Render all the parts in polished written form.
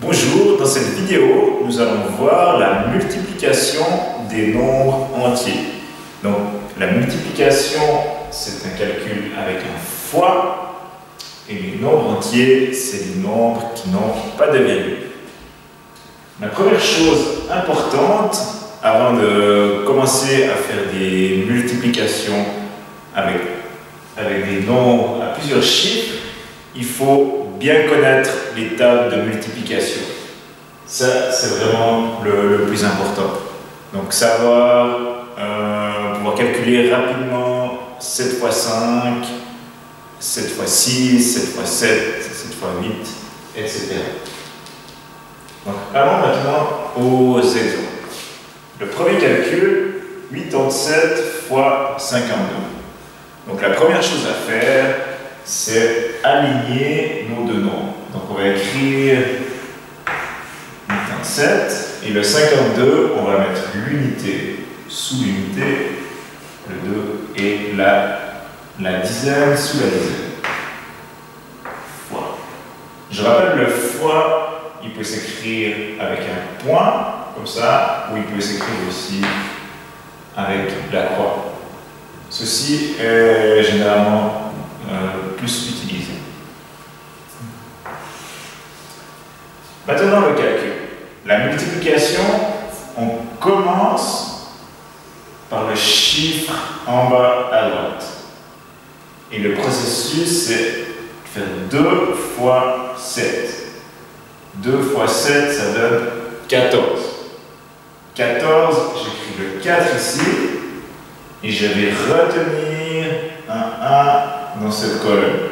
Bonjour, dans cette vidéo, nous allons voir la multiplication des nombres entiers. Donc, la multiplication, c'est un calcul avec un fois, et les nombres entiers, c'est les nombres qui n'ont pas de virgule. La première chose importante, avant de commencer à faire des multiplications avec des nombres à plusieurs chiffres, il faut bien connaître les tables de multiplication. Ça, c'est vraiment le plus important. Donc, savoir pouvoir calculer rapidement 7 fois 5, 7 fois 6, 7 fois 7, 7 fois 8, etc. Donc, allons maintenant aux exemples. Le premier calcul, 87 fois 52. Donc, la première chose à faire, c'est aligner nos deux nombres. Donc, on va écrire 87 et le 52, on va mettre l'unité sous l'unité, le 2 et la dizaine sous la dizaine. Fois. Je rappelle, le fois, il peut s'écrire avec un point, comme ça, ou il peut s'écrire aussi avec la croix. Ceci est généralement plus utilisé. Maintenant, le calcul. La multiplication, on commence par le chiffre en bas à droite. Et le processus, c'est faire 2 fois 7. 2 fois 7, ça donne 14. 14, j'écris le 4 ici, et je vais retenir un 1 dans cette colonne.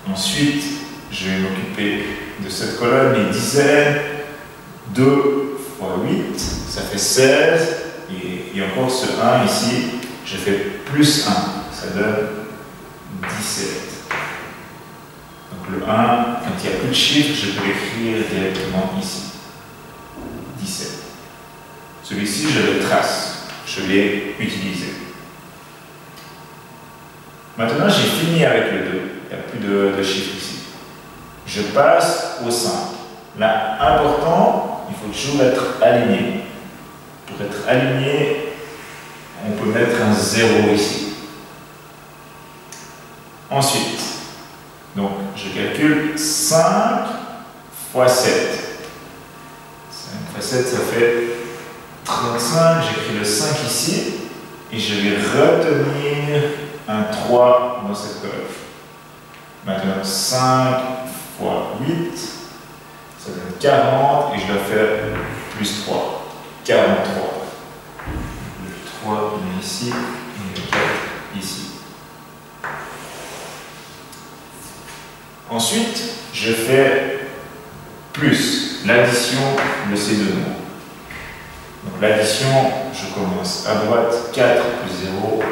Ensuite, je vais m'occuper de cette colonne, les dizaines. 2 fois 8, ça fait 16. Et encore ce 1 ici, je fais plus 1, ça donne 17. Donc le 1, quand il n'y a plus de chiffres, je peux l'écrire directement ici. 17. Celui-ci, je le trace. Je l'ai utilisé. Maintenant, j'ai fini avec le 2. Il n'y a plus de chiffres ici. Je passe au simple. Là, important, il faut toujours être aligné. Pour être aligné, on peut mettre un 0 ici. Ensuite, donc, je calcule 5 fois 7. 5 fois 7, ça fait 35. J'écris le 5 ici. Et je vais retenir un 3 dans cette colonne. Maintenant, 5 fois 8, ça donne 40, et je dois faire plus 3, 43. Le 3, il est ici, et le 4, ici. Ensuite, je fais plus l'addition de ces deux nombres. Donc l'addition, je commence à droite, 4 plus 0,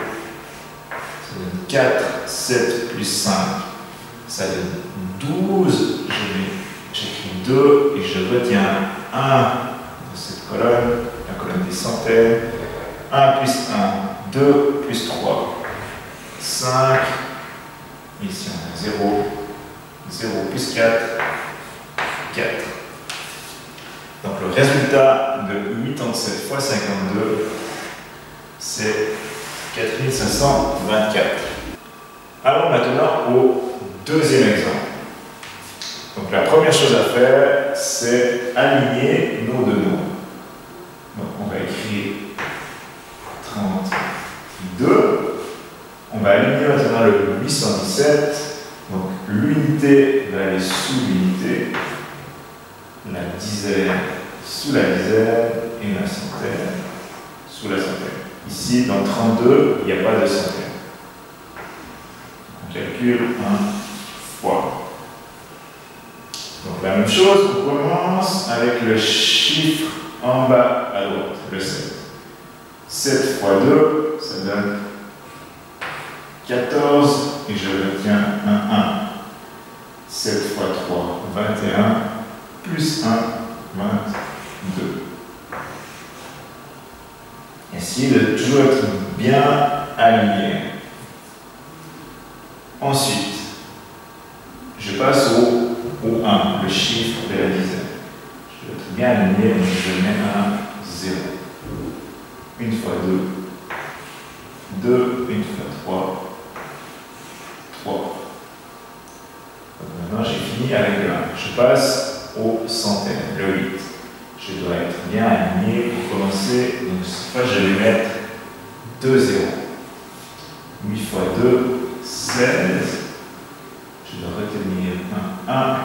ça donne 4, 7 plus 5, ça donne 12, j'écris 2 et je retiens 1 de cette colonne, la colonne des centaines, 1 plus 1, 2 plus 3, 5, ici on a 0, 0 plus 4, 4. Donc le résultat de 87 fois 52, c'est 4524. Allons maintenant au deuxième exemple. Donc la première chose à faire, c'est aligner nos deux nombres. Donc on va écrire 32. On va aligner maintenant le 817. Donc l'unité va aller sous l'unité, la dizaine sous la dizaine et la centaine sous la centaine. Ici, dans 32, il n'y a pas de centaine. On calcule 1 fois. Donc la même chose, on commence avec le chiffre en bas à droite, le 7. 7 fois 2, ça donne 14, et je retiens un 1. 7 fois 3, 21, plus 1, 22. Essayez de toujours être bien aligné. Ensuite, je passe au ou 1, le chiffre de la dizaine. Je vais être bien aligné, donc je mets un 0. Une fois 2, 2, une fois 3, 3. Donc maintenant j'ai fini avec le 1. Je passe au centaine, le 8. Je dois être bien aligné pour commencer. Donc cette fois je vais mettre 2 0. 8 fois 2, 16. Je dois retenir un 1.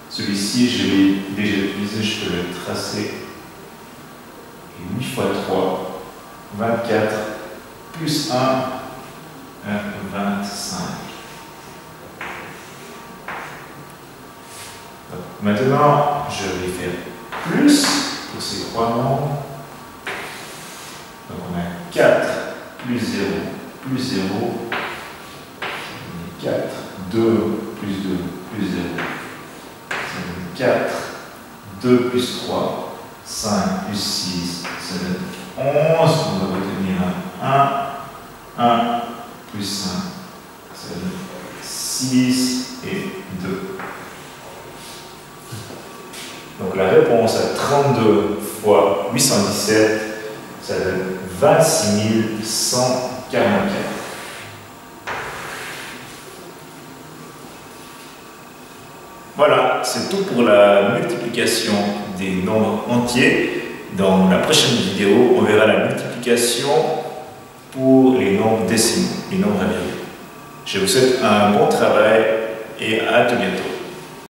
Celui-ci, je l'ai déjà utilisé, je peux le tracer. Et 8 fois 3, 24, plus 1, 25. Donc, maintenant, je vais faire plus pour ces trois nombres. Donc on a 4 plus 0 plus 0. 4, 2 plus 2 plus 0. 4, 2 plus 3, 5 plus 6, ça donne 11. On va retenir un 1, 1 plus 5, ça donne 6 et 2. Donc la réponse à 32 fois 817, ça donne 26 144. Voilà, c'est tout pour la multiplication des nombres entiers. Dans la prochaine vidéo, on verra la multiplication pour les nombres décimaux, les nombres à virgule. Je vous souhaite un bon travail et à tout bientôt.